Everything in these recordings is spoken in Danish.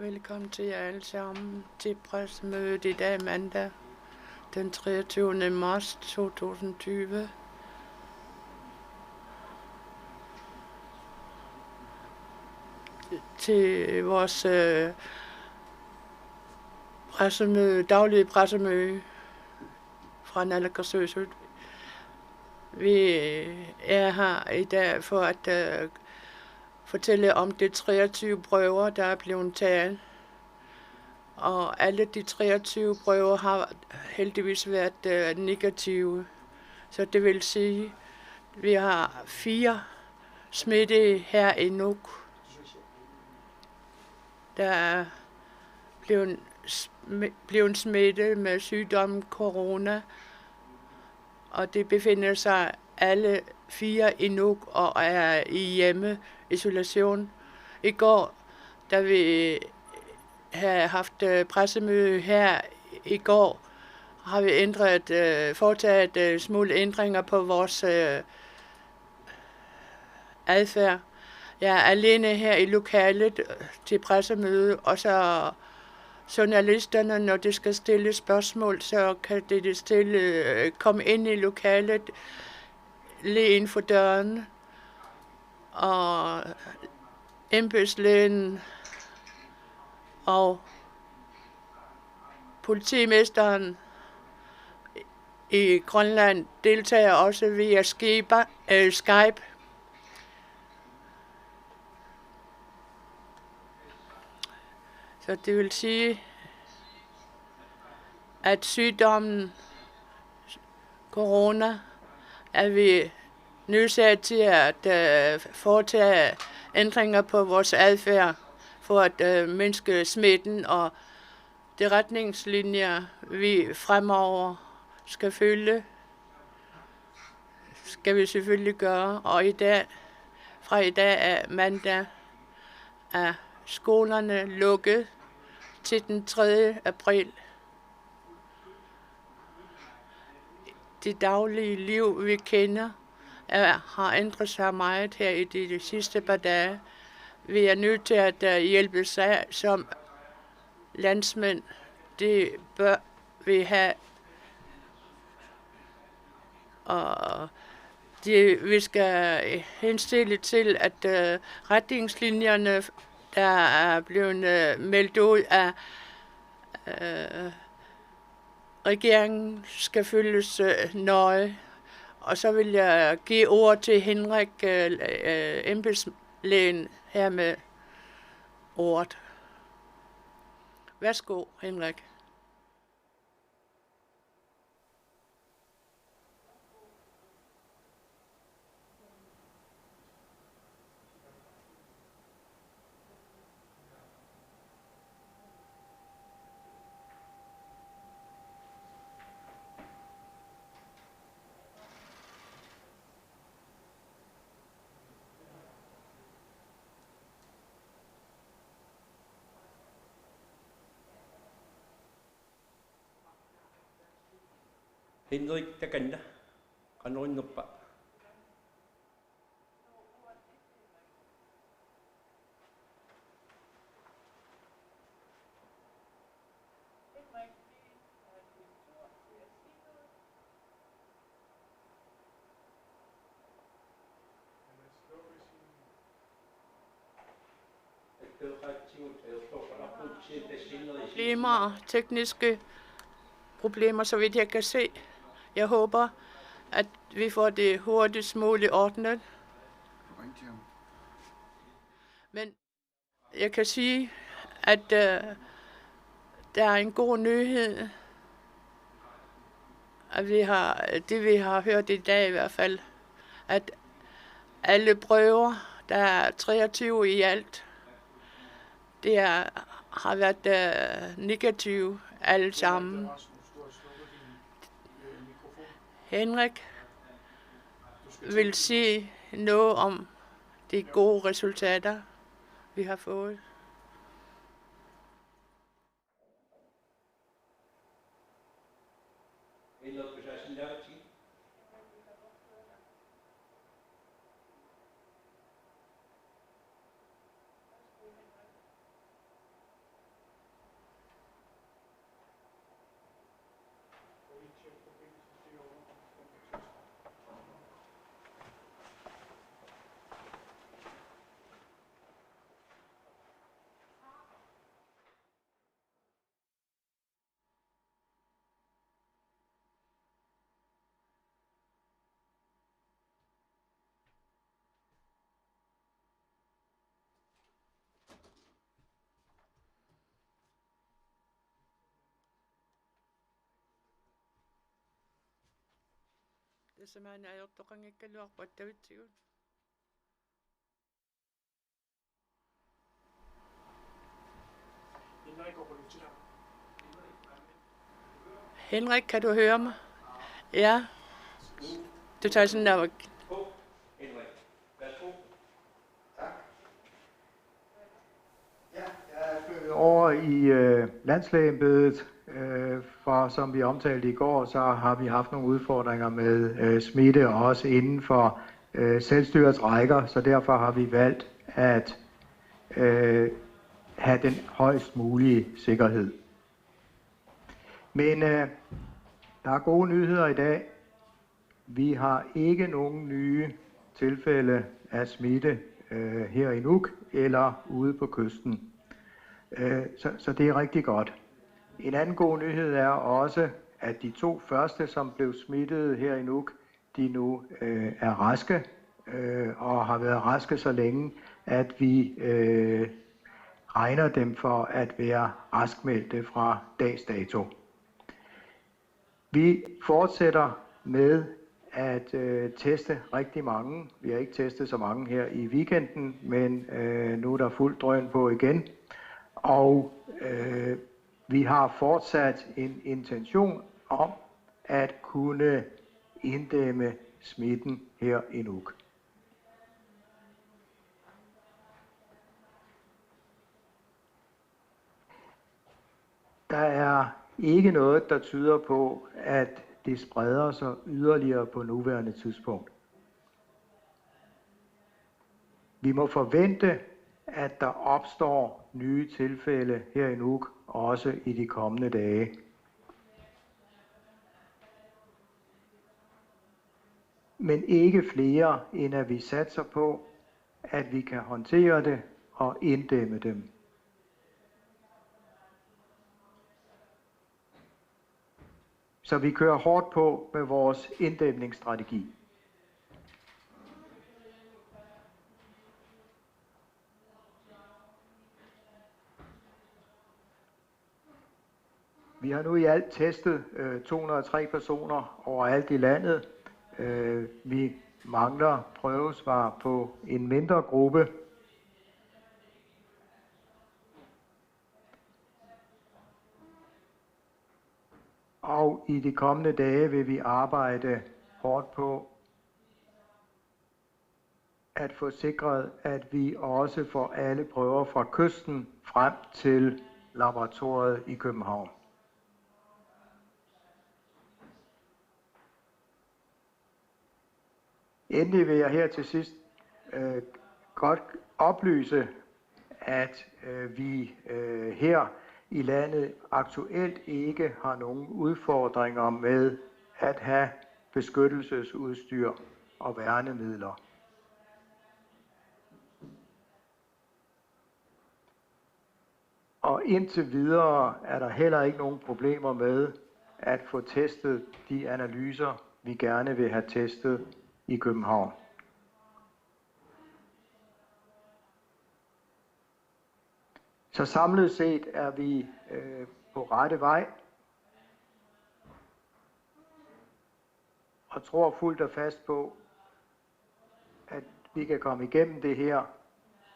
Velkommen til jer alle sammen til pressemødet i dag mandag den 23. marts 2020. Til vores daglige pressemøde fra Naalakkersuisut. Vi er her i dag for at fortælle om de 23 prøver, der er blevet taget. Og alle de 23 prøver har heldigvis været negative. Så det vil sige, at vi har 4 smittede her i Nuuk, der er blevet smittet med sygdommen corona. Og det befinder sig alle 4 i Nuuk og er i hjemmeisolation. I går, da vi havde haft pressemøde her i går, har vi foretaget smule ændringer på vores adfærd. Jeg er alene her i lokalet til pressemøde, og så journalisterne, når de skal stille spørgsmål, så kan de komme ind i lokalet lige inden for døren. Og embedslægen og politimesteren i Grønland deltager også via Skype. Så det vil sige, at sygdommen corona er vi nødsaget til at foretage ændringer på vores adfærd for at mindske smitten, og de retningslinjer, vi fremover skal følge, skal vi selvfølgelig gøre. Og fra i dag er mandag, er skolerne lukket til den 3. april. Det daglige liv, vi kender, har ændret sig meget her i de sidste par dage. Vi er nødt til at hjælpe sig som landsmænd. Det bør vi have. Og vi skal henstille til, at retningslinjerne, der er blevet meldt ud af regeringen, skal følges nøje. Og så vil jeg give ord til Henrik, embedslægen, her med ordet. Værsgo, Henrik. Henrik Takanda, Kanoin Nuppa. Tekniske problemer, så vidt jeg kan se. Jeg håber, at vi får det hurtigst muligt ordnet. Men jeg kan sige, at der er en god nyhed, at vi har hørt i dag i hvert fald, at alle prøver, der er 23 i alt, har været negative alle sammen. Henrik vil sige noget om de gode resultater, vi har fået. Tässä mä en ajattokaan eikä luokvatta vitsikun. Henrik, kan du høre mig? Ja. Du tager sådan der. Henrik, værsgo. Ja, jeg er flyttet over i landslægeembedet, for som vi omtalte i går, så har vi haft nogle udfordringer med smitte, også inden for selvstyrets rækker, så derfor har vi valgt at have den højst mulige sikkerhed. Men der er gode nyheder i dag. Vi har ikke nogen nye tilfælde af smitte her i Nuuk eller ude på kysten. Så det er rigtig godt. En anden god nyhed er også, at de 2 første, som blev smittet her i Nuuk, de nu er raske og har været raske så længe, at vi regner dem for at være raskmeldte fra dags dato. Vi fortsætter med at teste rigtig mange. Vi har ikke testet så mange her i weekenden, men nu er der fuld drøn på igen. Og vi har fortsat en intention om at kunne inddæmme smitten her i Nuuk. Der er ikke noget, der tyder på, at det spreder sig yderligere på nuværende tidspunkt. Vi må forvente, at der opstår nye tilfælde her i Nuuk, også i de kommende dage. Men ikke flere, end at vi satser på, at vi kan håndtere det og inddæmme dem. Så vi kører hårdt på med vores inddæmningsstrategi. Vi har nu i alt testet 203 personer overalt i landet. Vi mangler prøvesvar på en mindre gruppe. Og i de kommende dage vil vi arbejde hårdt på at få sikret, at vi også får alle prøver fra kysten frem til laboratoriet i København. Endelig vil jeg her til sidst godt oplyse, at vi her i landet aktuelt ikke har nogen udfordringer med at have beskyttelsesudstyr og værnemidler. Og indtil videre er der heller ikke nogen problemer med at få testet de analyser, vi gerne vil have testet i København. Så samlet set er vi på rette vej og tror fuldt og fast på, at vi kan komme igennem det her,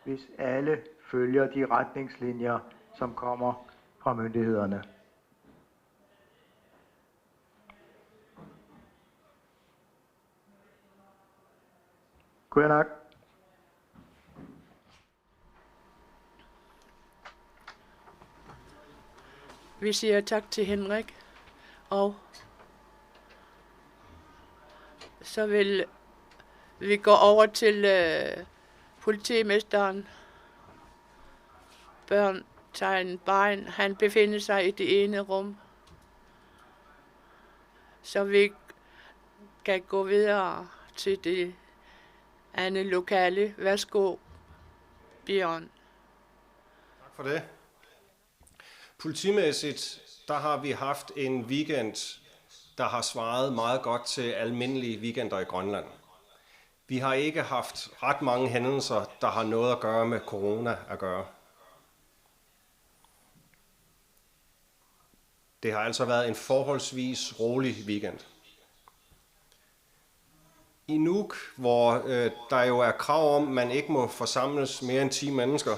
hvis alle følger de retningslinjer, som kommer fra myndighederne. God nok. Vi siger tak til Henrik, og så vil vi gå over til politimesteren. Børntegn Bein, han befinder sig i det ene rum, så vi kan gå videre til det andet lokale. Værsgo, Bjørn. Tak for det. Politimæssigt, der har vi haft en weekend, der har svaret meget godt til almindelige weekender i Grønland. Vi har ikke haft ret mange hændelser, der har noget at gøre med corona at gøre. Det har altså været en forholdsvis rolig weekend. I Nuuk, hvor der jo er krav om, at man ikke må forsamles mere end 10 mennesker,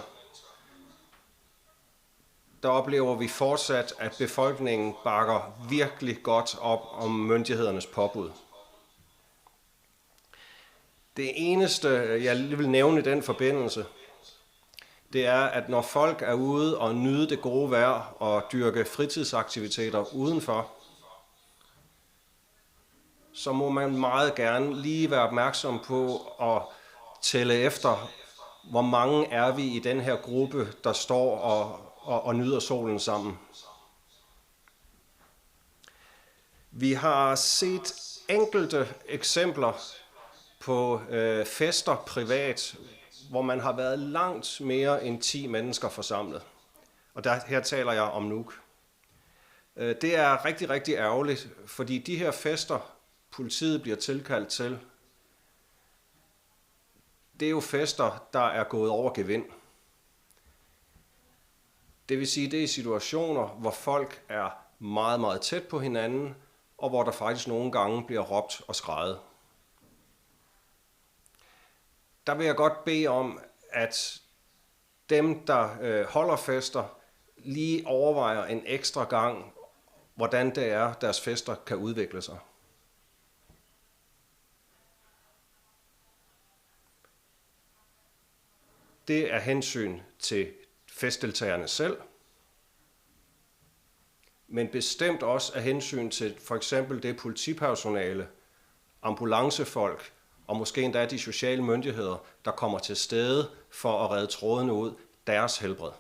der oplever vi fortsat, at befolkningen bakker virkelig godt op om myndighedernes påbud. Det eneste, jeg vil nævne i den forbindelse, det er, at når folk er ude og nyde det gode vejr og dyrke fritidsaktiviteter udenfor, så må man meget gerne lige være opmærksom på at tælle efter, hvor mange er vi i den her gruppe, der står og nyder solen sammen. Vi har set enkelte eksempler på fester privat, hvor man har været langt mere end 10 mennesker forsamlet. Og her taler jeg om Nuuk. Det er rigtig, rigtig ærgerligt, fordi de her fester, politiet bliver tilkaldt til, det er jo fester, der er gået over gevind. Det vil sige, det er situationer, hvor folk er meget, meget tæt på hinanden, og hvor der faktisk nogle gange bliver råbt og skreget. Der vil jeg godt bede om, at dem, der holder fester, lige overvejer en ekstra gang, hvordan det er, deres fester kan udvikle sig. Det er hensyn til festdeltagerne selv, men bestemt også af hensyn til for eksempel det politipersonale, ambulancefolk og måske endda de sociale myndigheder, der kommer til stede for at redde trådene ud, deres helbred.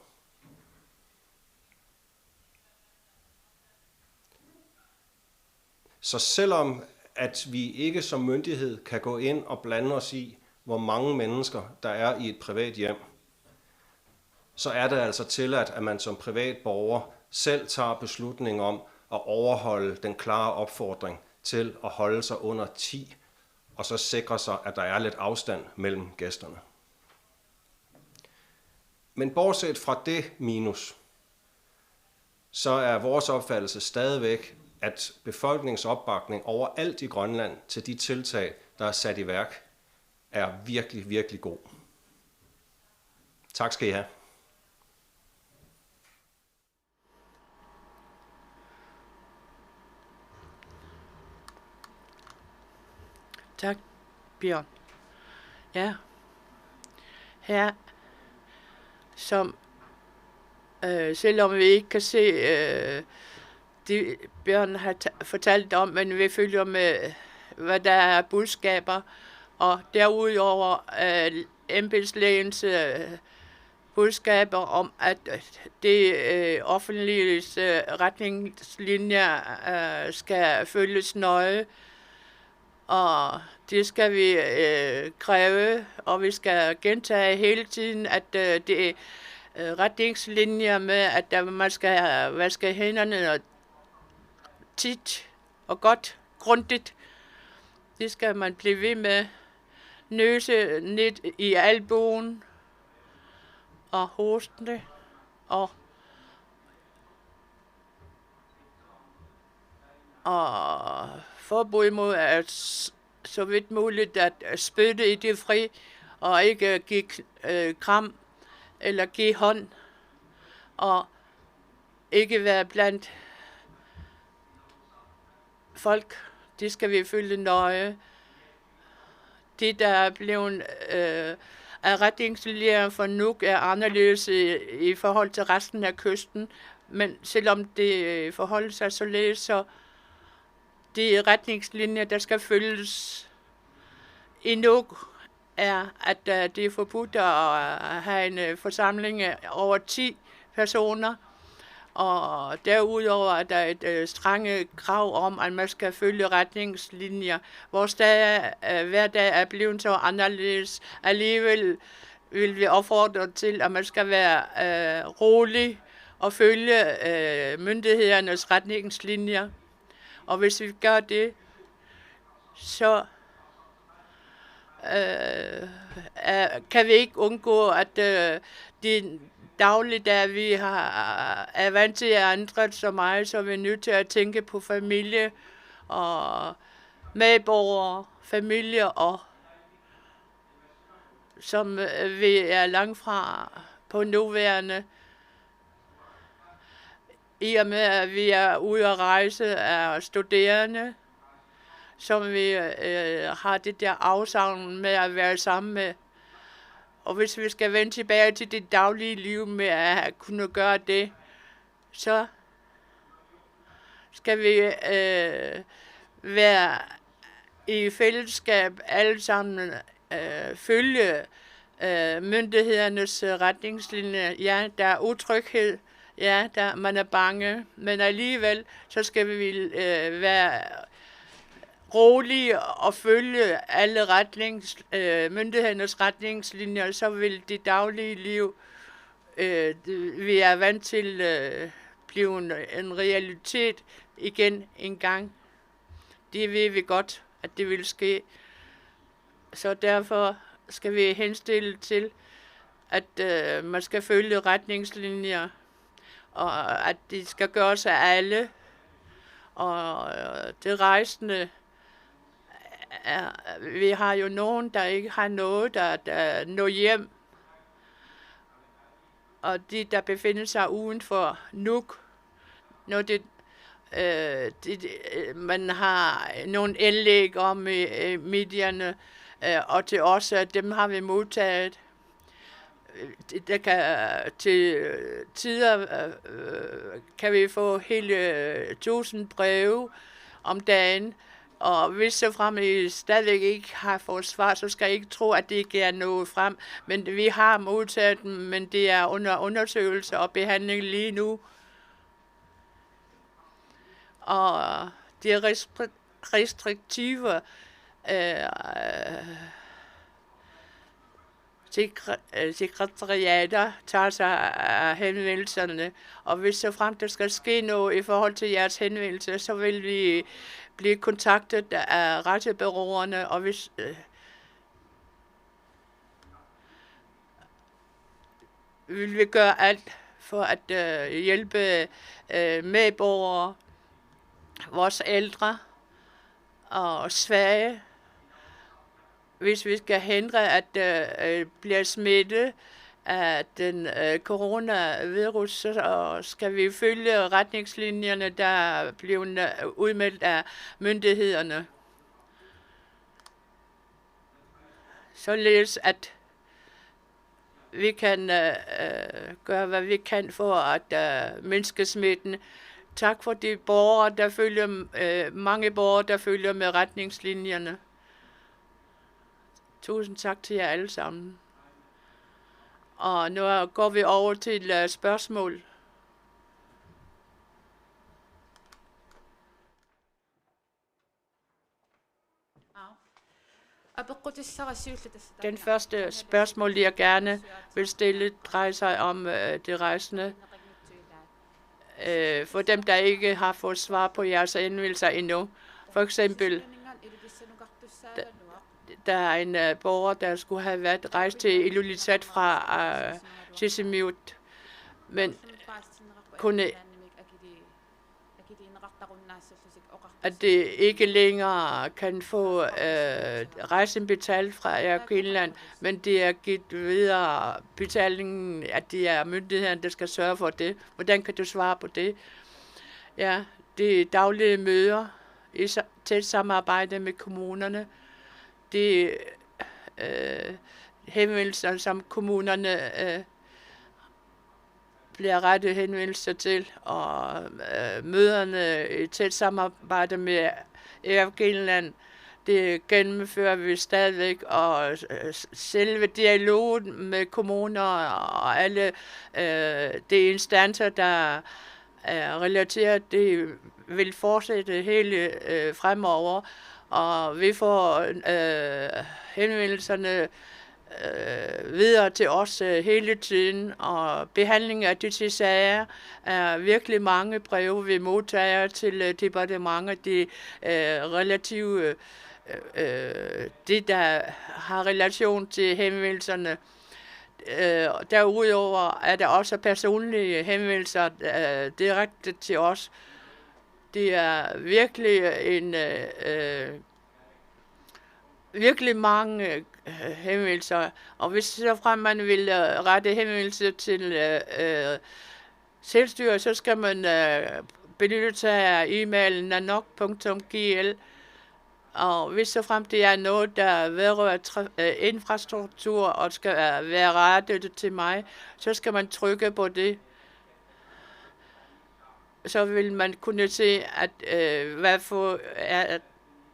Så selvom at vi ikke som myndighed kan gå ind og blande os i, hvor mange mennesker der er i et privat hjem, så er det altså tilladt, at man som privat borger selv tager beslutning om at overholde den klare opfordring til at holde sig under 10, og så sikre sig, at der er lidt afstand mellem gæsterne. Men bortset fra det minus, så er vores opfattelse stadigvæk, at befolkningens opbakning overalt i Grønland til de tiltag, der er sat i værk, er virkelig, virkelig god. Tak skal I have. Tak, Bjørn. Ja, her, som selvom vi ikke kan se det, Bjørn har fortalt om, men vi følger med, hvad der er budskaber, og derudover embedslægens budskaber om, at det offentlige retningslinjer skal følges nøje, og det skal vi kræve, og vi skal gentage hele tiden, at det er retningslinjer med, at man skal vaske hænderne tit og godt, grundigt. Det skal man blive ved med. Nøse ned i albuen og hoste og forbud mod at så vidt muligt at spytte i det fri og ikke give kram eller give hånd og ikke være blandt folk. Det skal vi følge nøje. Det, der er blevet af retningslinjer for Nuuk, er anderledes i forhold til resten af kysten. Men selvom det forholder sig således, så de retningslinjer, der skal følges i Nuuk, er, at det er forbudt at have en forsamling af over 10 personer. Og derudover er der et strenge krav om, at man skal følge retningslinjer. Vores hver dag er blevet så anderledes. Alligevel vil vi opfordre til, at man skal være rolig og følge myndighedernes retningslinjer. Og hvis vi gør det, så kan vi ikke undgå, at de dagligdag, vi er vant til at ændre så meget, så vi er nødt til at tænke på familie og medborgere, familier, og som vi er langt fra på nuværende. I og med, at vi er ude at rejse af studerende, som vi har det der afsavn med at være sammen med. Og hvis vi skal vende tilbage til det daglige liv med at kunne gøre det, så skal vi være i fællesskab alle sammen, følge myndighedernes retningslinjer. Ja, der er utryghed. Ja, man er bange, men alligevel så skal vi være rolige og følge alle myndighedernes retningslinjer, så vil det daglige liv, vi er vant til, blive en realitet igen en gang. Det ved vi godt, at det vil ske. Så derfor skal vi henstille til, at man skal følge retningslinjer, og at det skal gøres af alle. Og det rejsende, vi har jo nogen, der ikke har noget, der når hjem. Og de, der befinder sig uden for Nuuk, når man har nogle indlæg om medierne, og til os, dem har vi modtaget. Der kan, til tider kan vi få hele 1000 breve om dagen, og hvis så frem I stadigvæk ikke har fået svar, så skal I ikke tro, at det ikke er noget frem. Men vi har modtaget dem, men det er under undersøgelse og behandling lige nu. Og de restriktive sekretariater tager sig af henvendelserne, og hvis så frem der skal ske noget i forhold til jeres henvendelse, så vil vi blive kontaktet af rejsebureauerne, og hvis vil vi gøre alt for at hjælpe medborgere, vores ældre og svage. Hvis vi skal hindre, at bliver smittet af den coronavirus, så skal vi følge retningslinjerne, der er blevet udmeldt af myndighederne. Således at vi kan gøre, hvad vi kan for at mindske smitten. Tak for de borgere, der følger, mange borgere, der følger med retningslinjerne. Tusind tak til jer alle sammen. Og nu går vi over til spørgsmål. Den første spørgsmål, jeg gerne vil stille, drejer sig om det rejsende. For dem, der ikke har fået svar på jeres henvendelser endnu. For eksempel, der er en borger, der skulle have været rejst til Ilulissat fra Sisimiut, men kunne at det ikke længere kan få rejsen betalt fra Air Greenland, men det er givet videre betalingen, at det er myndighederne, der skal sørge for det. Hvordan kan du svare på det? Ja, det er daglige møder i tæt samarbejde med kommunerne. Det henvendelser, som kommunerne bliver rettet henvendelser til, og møderne i tæt samarbejde med Air Greenland, det gennemfører vi stadigvæk, og selve dialogen med kommuner og alle de instanser, der er relateret, det vil fortsætte hele fremover, og vi får henvendelserne videre til os hele tiden, og behandling af disse sager er virkelig mange breve, vi modtager til departementet, de relative, de der har relation til henvendelserne. Derudover er der også personlige henvendelser direkte til os. Det er virkelig en virkelig mange henvendelser, og hvis så frem man vil rette henvendelse til selvstyre, så skal man benytte sig af e-mailen nanok.gl, og hvis så frem det er noget, der vedrører infrastruktur og skal være rettet til mig, så skal man trykke på det. Så vil man kunne se, at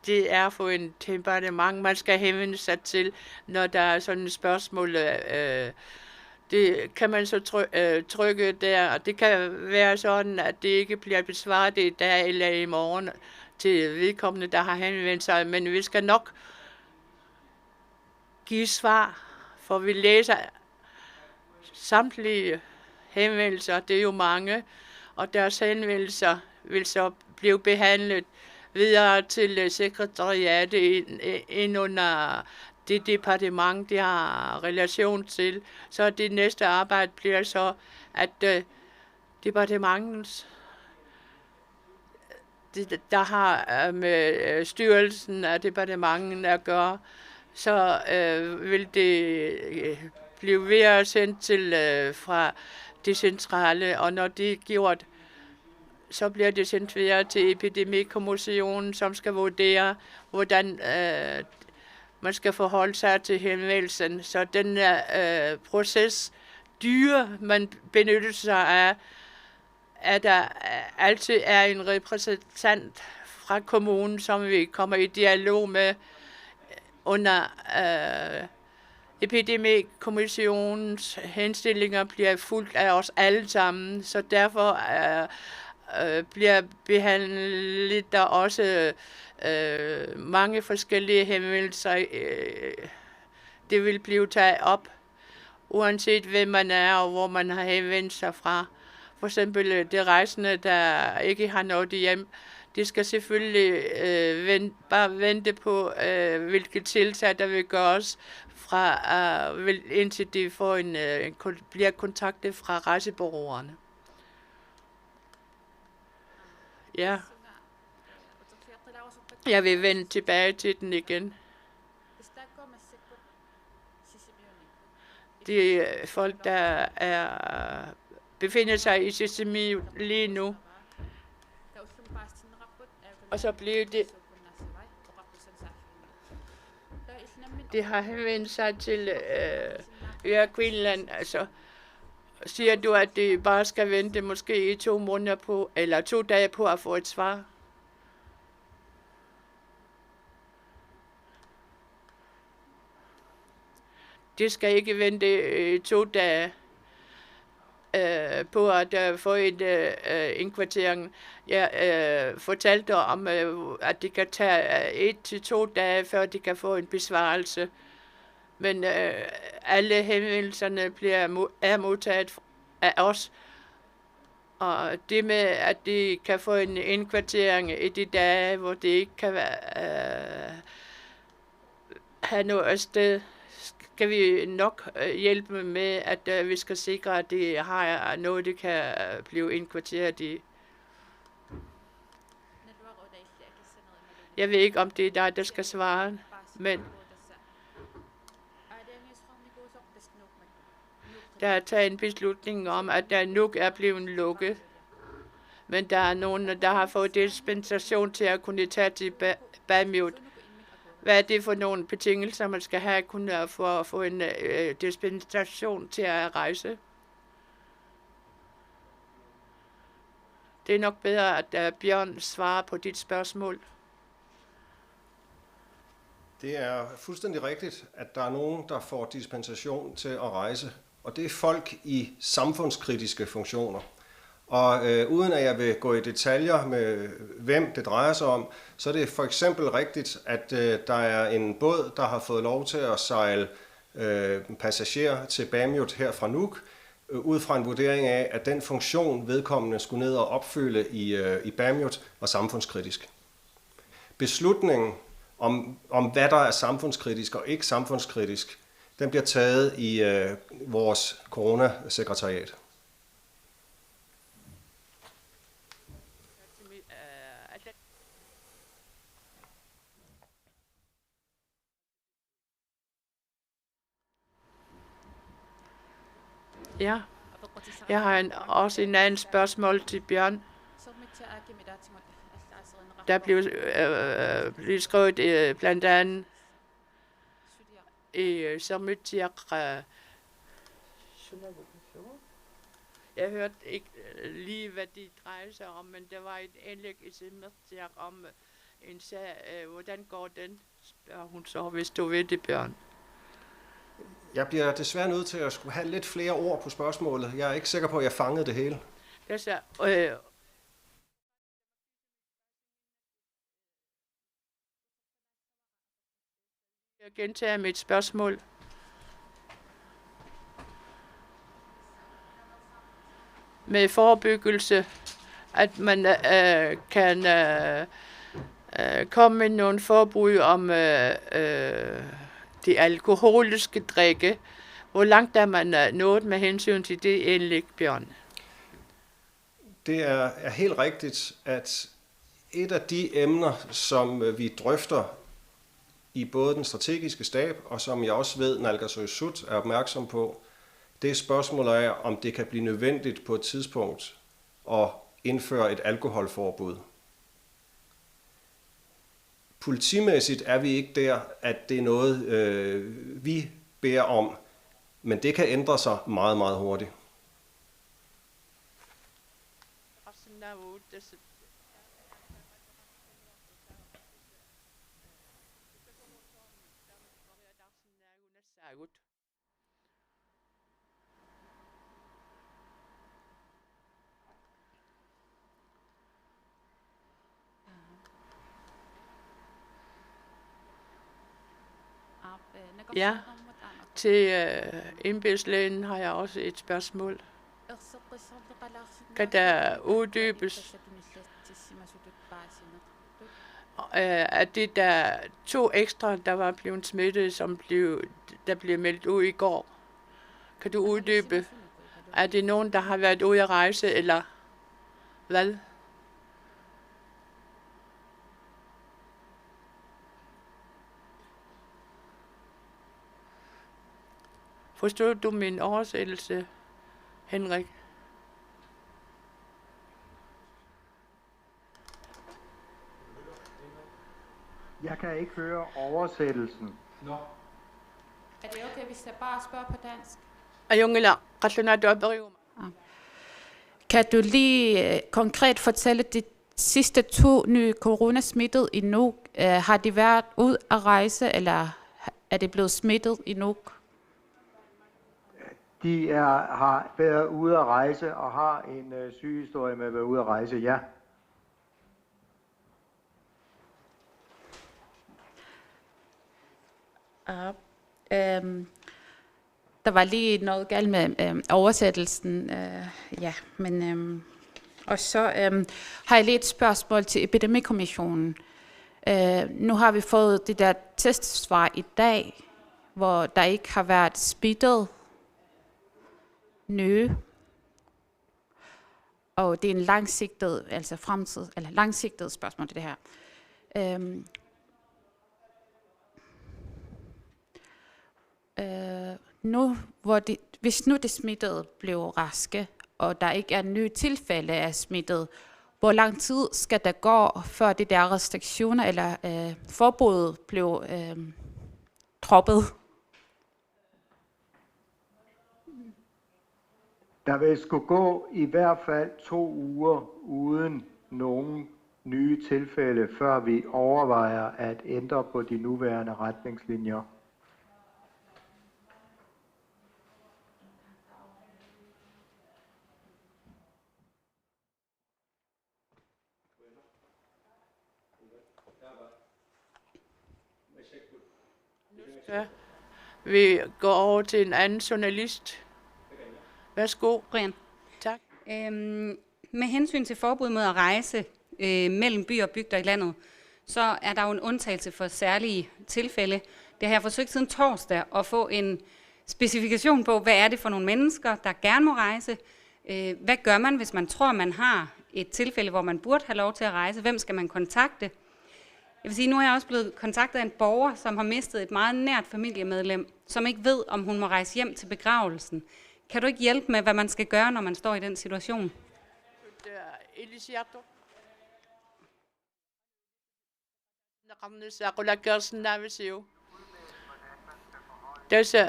det er for en temperament, man skal henvende sig til, når der er sådan et spørgsmål. Det kan man så trykke der, og det kan være sådan, at det ikke bliver besvaret i dag eller i morgen til vedkommende, der har henvendt sig, men vi skal nok give svar, for vi læser samtlige henvendelser, det er jo mange, og deres henvendelser vil så blive behandlet videre til sekretariatet ind under det departement, de har relation til. Så det næste arbejde bliver så, at departementets, der har med styrelsen af departementen at gøre, så vil det blive ved sendt til fra det centrale, og når det er gjort, så bliver det sendt videre til epidemikommissionen, som skal vurdere, hvordan man skal forholde sig til henvendelsen. Så den proces dyre, man benytter sig af, at der altid er en repræsentant fra kommunen, som vi kommer i dialog med under epidemikommissionens henstillinger bliver fuldt af os alle sammen, så derfor bliver behandlet der også mange forskellige henvendelser. Det vil blive taget op, uanset hvem man er og hvor man har henvendt sig fra. For eksempel de rejsende, der ikke har noget hjem, de skal selvfølgelig bare vente på, hvilke tiltag der vil gøres, indtil de får bliver kontaktet fra rejsebureauerne. Ja. Jeg vil vende tilbage til den igen. De folk, der befinder sig i Sisimiut lige nu, og så bliver det har henvendt sig til Øer Greenland, altså siger du, at det bare skal vente måske i 2 måneder på, eller 2 dage på at få et svar? Det skal ikke vente 2 dage på at få en indkvartering. Jeg fortalte om, at det kan tage 1 til 2 dage, før de kan få en besvarelse. Men alle henvendelserne er modtaget af os. Og det med, at de kan få en indkvartering i de dage, hvor det ikke kan have noget sted, skal vi nok hjælpe med, at vi skal sikre, at de har noget, de kan blive indkvarteret i. Jeg ved ikke, om det er dig, der skal svare, men der er taget en beslutning om, at der nu er blevet lukket. Men der er nogen, der har fået dispensation til at kunne tage til Bamut. Hvad er det for nogle betingelser, man skal have for at få en dispensation til at rejse? Det er nok bedre, at Bjørn svarer på dit spørgsmål. Det er fuldstændig rigtigt, at der er nogen, der får dispensation til at rejse. Og det er folk i samfundskritiske funktioner. Og uden at jeg vil gå i detaljer med, hvem det drejer sig om, så er det for eksempel rigtigt, at der er en båd, der har fået lov til at sejle passagerer til Bamut her fra Nuuk, ud fra en vurdering af, at den funktion, vedkommende skulle ned og opfylde i Bamut, var samfundskritisk. Beslutningen om hvad der er samfundskritisk og ikke samfundskritisk, den bliver taget i vores coronasekretariat. Ja, jeg har også en anden spørgsmål til Bjørn. Der blev skrevet blandt andet i Samutiak. Jeg hørte ikke lige, hvad de drejer sig om, men der var et indlæg i Samutiak om en sag. Hvordan går den, spørger hun så, hvis du ved det, Bjørn. Jeg bliver desværre nødt til at skulle have lidt flere ord på spørgsmålet. Jeg er ikke sikker på, at jeg fangede det hele. Jeg gentager mit spørgsmål. Med forebyggelse, at man kan komme med nogle forbud om de alkoholiske drikke. Hvor langt er man nået med hensyn til det indlæg, Bjørn? Det er helt rigtigt, at et af de emner, som vi drøfter i både den strategiske stab, og som jeg også ved, Naalakkersuisut er opmærksom på, det er spørgsmålet af, om det kan blive nødvendigt på et tidspunkt at indføre et alkoholforbud. Politimæssigt er vi ikke der, at det er noget, vi beder om, men det kan ændre sig meget, meget hurtigt. Ja, til embedslægen har jeg også et spørgsmål. Kan der uddybes, at det der 2 ekstra, der var blevet smittet, der blev meldt ud i går? Kan du uddybe? Er det nogen, der har været ude at rejse, eller hvad? Forstod du min oversættelse, Henrik? Jeg kan ikke høre oversættelsen. Nå. Er det okay, hvis jeg bare spørger på dansk? Kan du lige konkret fortælle de sidste 2 nye coronasmittede i Nuuk? Har de været ud at rejse, eller er det blevet smittet i Nuuk? De har været ude at rejse og har en sygehistorie med at være ude at rejse, ja. Der var lige noget galt med oversættelsen, og så har jeg lige et spørgsmål til Epidemikommissionen. Nu har vi fået det der testsvar i dag, hvor der ikke har været smittet nye, og det er en langsigtet spørgsmål til det her. Hvis nu det smittede blev raske, og der ikke er nye tilfælde af smittet, hvor lang tid skal der gå, før de der restriktioner eller forbud blev droppet? Der vil skulle gå i hvert fald 2 uger uden nogen nye tilfælde, før vi overvejer at ændre på de nuværende retningslinjer. Ja. Vi går over til en anden journalist. Værsgo. Brian. Tak. Med hensyn til forbud mod at rejse mellem byer og bygder i landet, så er der jo en undtagelse for særlige tilfælde. Det har jeg forsøgt siden torsdag at få en specifikation på, hvad er det for nogle mennesker, der gerne må rejse. Hvad gør man, hvis man tror, man har et tilfælde, hvor man burde have lov til at rejse? Hvem skal man kontakte? Jeg vil sige, nu er jeg også blevet kontaktet af en borger, som har mistet et meget nært familiemedlem, som ikke ved, om hun må rejse hjem til begravelsen. Kan du ikke hjælpe med, hvad man skal gøre, når man står i den situation? Initiator. Ramne Sarola Gersen Navisio. Disse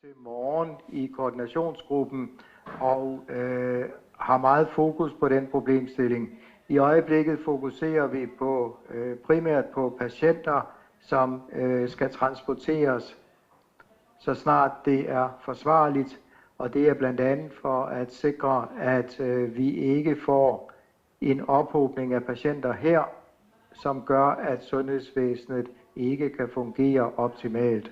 til morgen i koordinationsgruppen og har meget fokus på den problemstilling. I øjeblikket fokuserer vi på primært på patienter, som skal transporteres, så snart det er forsvarligt, og det er blandt andet for at sikre, at vi ikke får en ophobning af patienter her, som gør, at sundhedsvæsenet ikke kan fungere optimalt.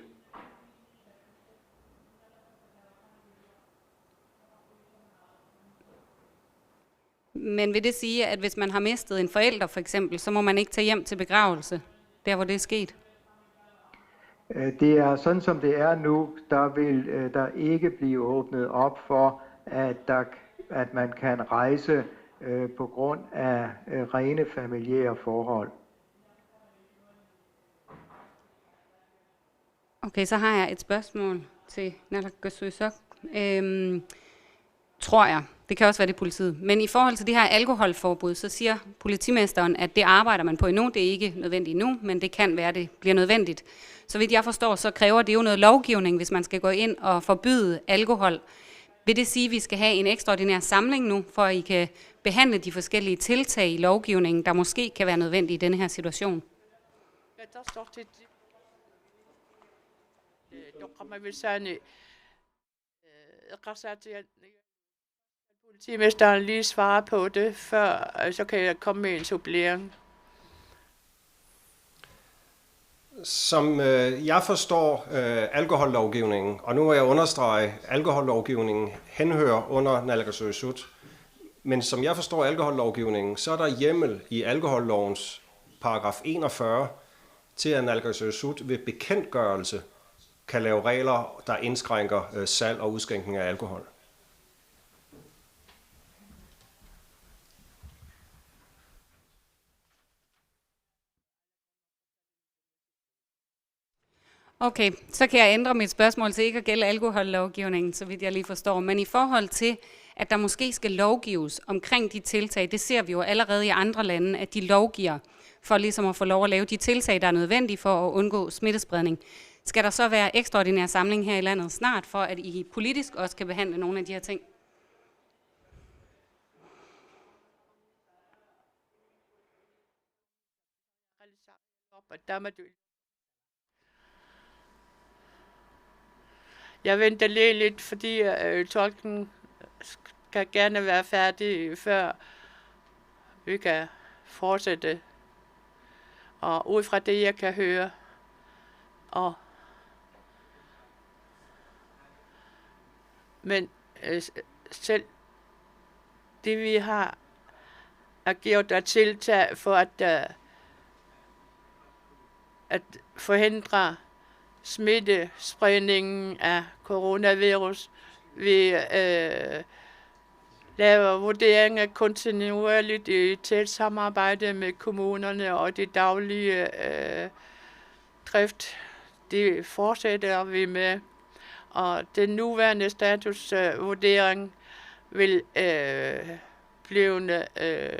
Men vil det sige, at hvis man har mistet en forælder for eksempel, så må man ikke tage hjem til begravelse, der hvor det er sket? Det er sådan, som det er nu, der vil der ikke blive åbnet op for, at man kan rejse på grund af rene familiære forhold. Okay, så har jeg et spørgsmål til Naalakkersuisut. Tror jeg, det kan også være det politiet, men i forhold til det her alkoholforbud, så siger politimesteren, at det arbejder man på endnu. Det er ikke nødvendigt nu, men det kan være, det bliver nødvendigt. Så vidt jeg forstår, så kræver det jo noget lovgivning, hvis man skal gå ind og forbyde alkohol. Vil det sige, at vi skal have en ekstraordinær samling nu, for at I kan behandle de forskellige tiltag i lovgivningen, der måske kan være nødvendige i denne her situation? Ja, der står til kommer vi sådan politimesteren lige svare på det, før så kan jeg komme med en supplering. Som jeg forstår alkohollovgivningen, og nu må jeg understrege, alkohollovgivningen henhører under Naalakkersuisut, men som jeg forstår alkohollovgivningen, så er der hjemmel i alkohollovens paragraf 41 til, at Naalakkersuisut ved bekendtgørelse kan lave regler, der indskrænker salg og udskænkning af alkohol. Okay, så kan jeg ændre mit spørgsmål til ikke at gælde alkohollovgivningen, så vidt jeg lige forstår. Men i forhold til, at der måske skal lovgives omkring de tiltag, det ser vi jo allerede i andre lande, at de lovgiver for ligesom at få lov at lave de tiltag, der er nødvendige for at undgå smittespredning. Skal der så være ekstraordinær samling her i landet snart, for at I politisk også kan behandle nogle af de her ting? Jeg venter lige lidt, fordi tolken skal gerne være færdig, før vi kan fortsætte. Og ud fra det, jeg kan høre, men selv det, vi har gjort af tiltag for at forhindre smittespredningen af coronavirus. Vi laver vurderinger kontinuerligt i tæt samarbejde med kommunerne, og det daglige drift, det fortsætter vi med. Og den nuværende statusvurdering vil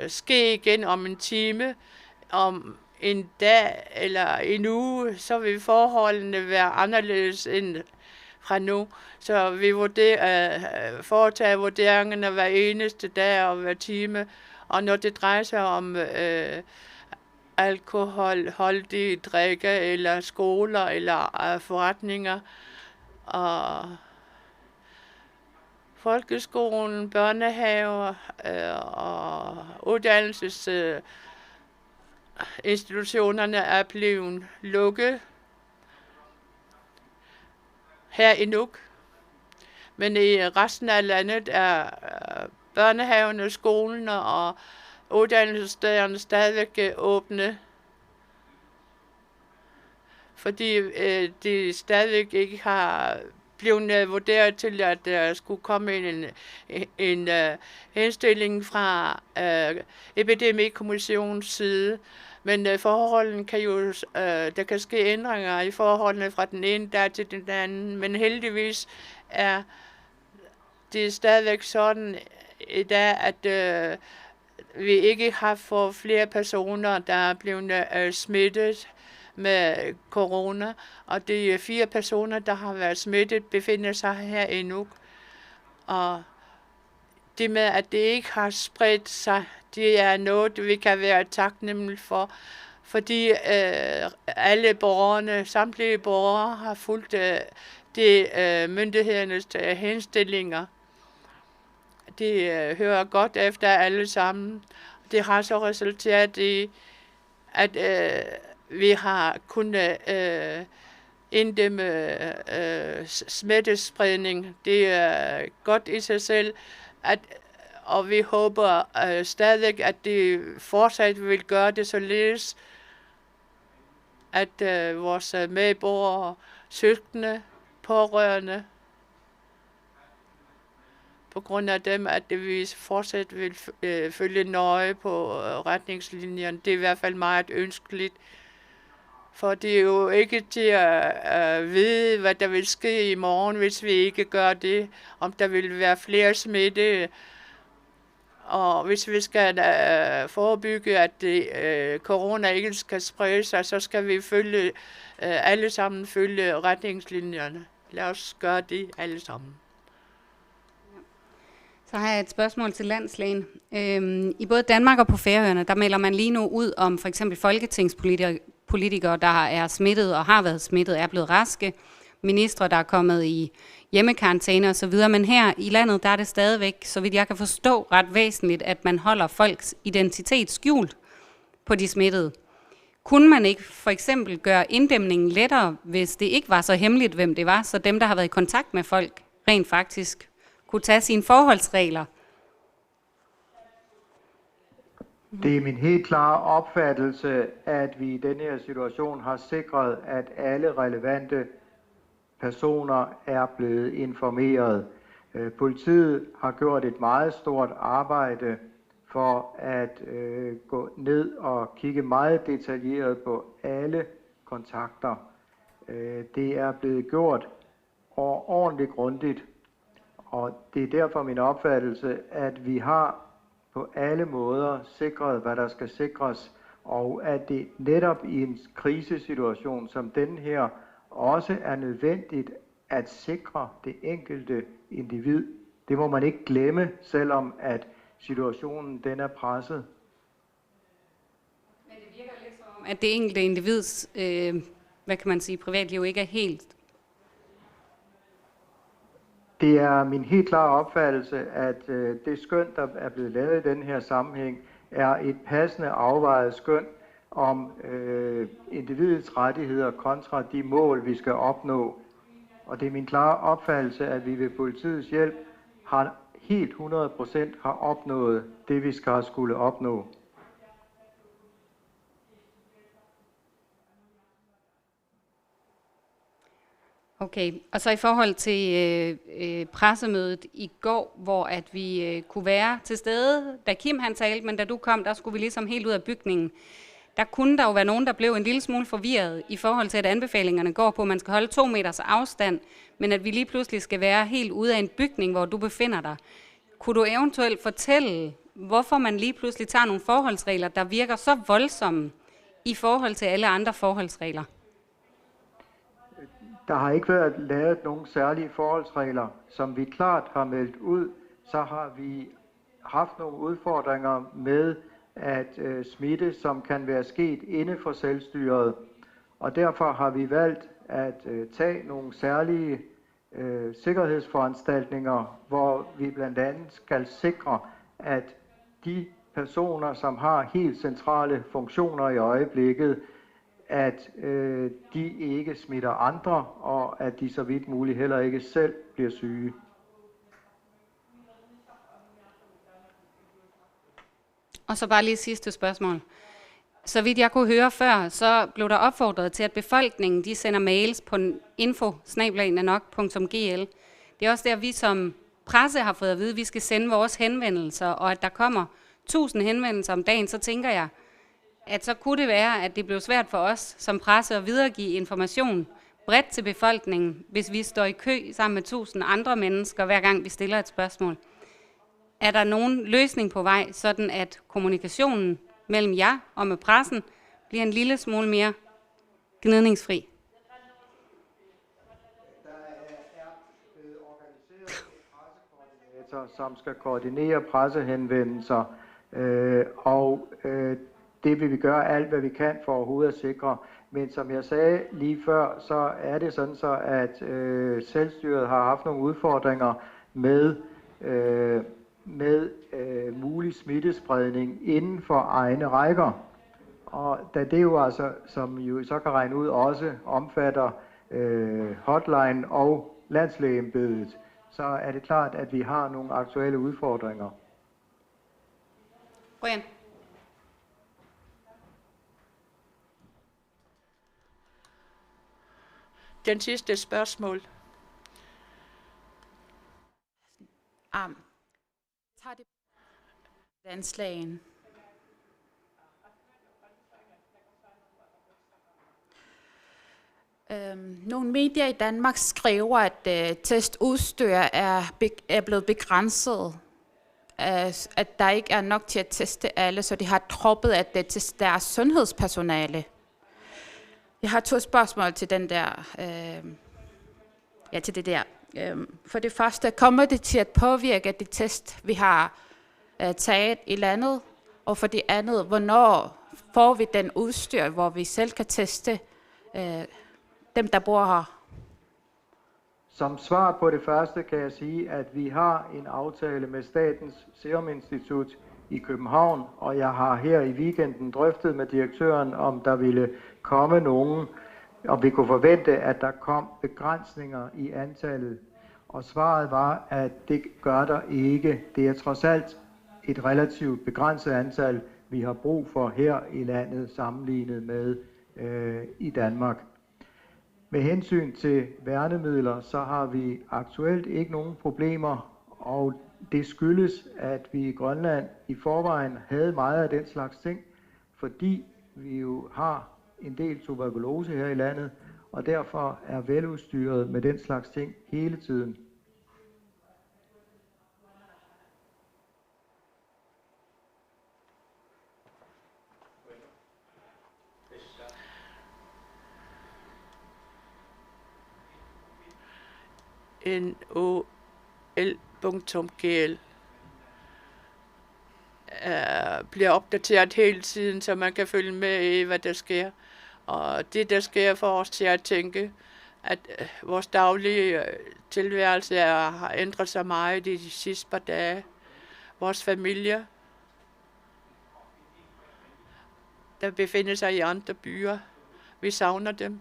ske igen om en time. Om en dag eller en uge, så vil forholdene være anderledes end fra nu. Så vi foretager vurderingerne hver eneste dag og hver time. Og når det drejer sig om alkoholholdige drikke eller skoler eller forretninger og folkeskolen, børnehaver og uddannelsesinstitutionerne er blevet lukket her i Nuuk. Men i resten af landet er børnehaverne, skolen og uddannelsesstederne stadigvæk åbne, fordi de stadigvæk ikke har blevet vurderet til, at der skulle komme en henstilling fra Epidemikommissionens side. Men forholdene kan jo, der kan ske ændringer i forholdene fra den ene dag til den anden. Men heldigvis det er stadigvæk sådan i dag, at vi ikke har fået flere personer, der er blevet smittet med corona, og de 4 personer, der har været smittet, befinder sig her i Nuuk. Og det med, at det ikke har spredt sig, det er noget, vi kan være taknemmelige for, fordi alle borgerne, samtlige borgere har fulgt de myndighedernes henstillinger. De hører godt efter alle sammen. Det har så resulteret i, at vi har kunnet inddæmme smittespredning. Det er godt i sig selv, og vi håber stadig, at det fortsat vil gøre det således, at vores medborgere, søskende, pårørende, på grund af dem, at vi fortsat vil følge nøje på retningslinjerne. Det er i hvert fald meget ønskeligt, for det er jo ikke til at vide, hvad der vil ske i morgen, hvis vi ikke gør det, om der vil være flere smitte. Og hvis vi skal forebygge, at corona ikke skal sprede sig, så skal vi alle sammen følge retningslinjerne. Lad os gøre det alle sammen. Så har jeg et spørgsmål til landslægen. I både Danmark og på Færøerne, der melder man lige nu ud om for eksempel folketingspolitikere, der er smittet og har været smittet, er blevet raske. Ministre, der er kommet i hjemmekarantæne osv. Men her i landet, der er det stadigvæk, så vidt jeg kan forstå, ret væsentligt, at man holder folks identitet skjult på de smittede. Kunne man ikke for eksempel gøre inddæmningen lettere, hvis det ikke var så hemmeligt, hvem det var, så dem, der har været i kontakt med folk, rent faktisk kunne tage sine forholdsregler? Det er min helt klare opfattelse, at vi i denne her situation har sikret, at alle relevante personer er blevet informeret. Politiet har gjort et meget stort arbejde for at gå ned og kigge meget detaljeret på alle kontakter. Det er blevet gjort ordentligt grundigt, og det er derfor min opfattelse, at vi har på alle måder sikret, hvad der skal sikres, og at det netop i en krisesituation som den her også er nødvendigt at sikre det enkelte individ. Det må man ikke glemme, selvom at situationen den er presset. Men det virker lidt som, at det enkelte individs, privatliv ikke er helt. Det er min helt klare opfattelse, at det skøn, der er blevet lavet i den her sammenhæng, er et passende afvejet skøn om individets rettigheder kontra de mål, vi skal opnå. Og det er min klare opfattelse, at vi ved politiets hjælp har helt 100% har opnået det, vi skal skulle opnå. Okay, og så i forhold til pressemødet i går, hvor at vi kunne være til stede, da Kim han talte, men da du kom, der skulle vi ligesom helt ud af bygningen. Der kunne der jo være nogen, der blev en lille smule forvirret i forhold til, at anbefalingerne går på, at man skal holde 2 meters afstand, men at vi lige pludselig skal være helt ude af en bygning, hvor du befinder dig. Kunne du eventuelt fortælle, hvorfor man lige pludselig tager nogle forholdsregler, der virker så voldsomme i forhold til alle andre forholdsregler? Der har ikke været lavet nogen særlige forholdsregler. Som vi klart har meldt ud, så har vi haft nogle udfordringer med at smitte, som kan være sket inde for selvstyret. Og derfor har vi valgt at tage nogle særlige sikkerhedsforanstaltninger, hvor vi blandt andet skal sikre, at de personer, som har helt centrale funktioner i øjeblikket, at de ikke smitter andre, og at de så vidt muligt heller ikke selv bliver syge. Og så bare lige sidste spørgsmål. Så vidt jeg kunne høre før, så blev der opfordret til, at befolkningen de sender mails på info@nanok.gl. Det er også der, vi som presse har fået at vide, at vi skal sende vores henvendelser, og at der kommer 1000 henvendelser om dagen, så tænker jeg, at så kunne det være, at det blev svært for os som presse at videregive information bredt til befolkningen, hvis vi står i kø sammen med 1000 andre mennesker, hver gang vi stiller et spørgsmål. Er der nogen løsning på vej, sådan at kommunikationen mellem jer og med pressen bliver en lille smule mere gnidningsfri? Som skal koordinere pressehenvendelser, og det vil vi gøre alt, hvad vi kan for overhovedet at sikre. Men som jeg sagde lige før, så er det sådan så, at selvstyret har haft nogle udfordringer med mulig smittespredning inden for egne rækker. Og da det jo altså, som I så kan regne ud, også omfatter hotline og landslægeembedet, så er det klart, at vi har nogle aktuelle udfordringer. Brian? Den sidste spørgsmål. Tager det landslagen. Nogle medier i Danmark skriver, at testudstyr er blevet begrænset. At der ikke er nok til at teste alle, så de har droppet at teste deres sundhedspersonale. Jeg har 2 spørgsmål til den der. Til det der. For det første, kommer det til at påvirke de test, vi har taget i landet? Og for det andet, hvornår får vi den udstyr, hvor vi selv kan teste dem, der bor her? Som svar på det første kan jeg sige, at vi har en aftale med Statens Serum Institut i København, og jeg har her i weekenden drøftet med direktøren, om der ville komme nogen, og vi kunne forvente, at der kom begrænsninger i antallet. Og svaret var, at det gør der ikke. Det er trods alt et relativt begrænset antal, vi har brug for her i landet, sammenlignet med i Danmark. Med hensyn til værnemidler, så har vi aktuelt ikke nogen problemer, og det skyldes, at vi i Grønland i forvejen havde meget af den slags ting, fordi vi jo har en del tuberkulose her i landet, og derfor er veludstyret med den slags ting hele tiden. NOL.gl bliver opdateret hele tiden, så man kan følge med i, hvad der sker. Og det, der sker for os til at tænke, at vores daglige tilværelse har ændret sig meget i de sidste par dage. Vores familier, der befinder sig i andre byer, vi savner dem.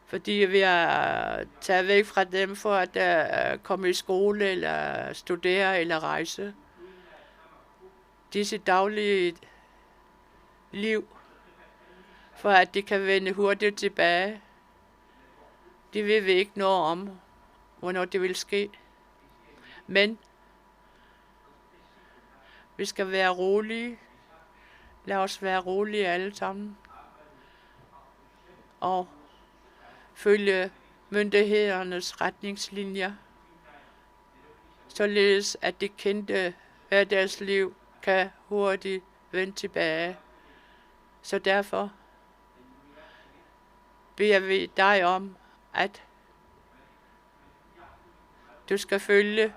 Fordi vi er taget væk fra dem for at komme i skole, eller studere, eller rejse. Disse daglige liv, for at de kan vende hurtigt tilbage. Det ved vi ikke noget om, hvornår det vil ske. Men vi skal være rolige. Lad os være rolige alle sammen. Og følge myndighedernes retningslinjer, således at det kendte hverdagsliv kan hurtigt vende tilbage. Så derfor beder vi dig om, at du skal følge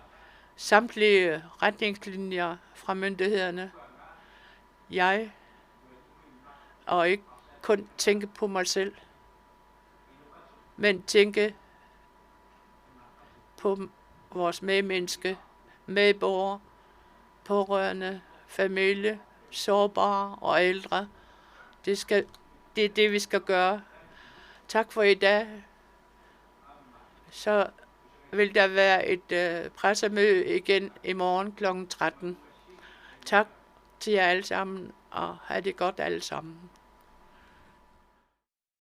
samtlige retningslinjer fra myndighederne. Og ikke kun tænke på mig selv, men tænke på vores medmenneske, medborgere, pårørende, familie, sårbare og ældre. Det er det, vi skal gøre. Tak for i dag. Så vil der være et pressemøde igen i morgen kl. 13. Tak til jer alle sammen, og have det godt alle sammen.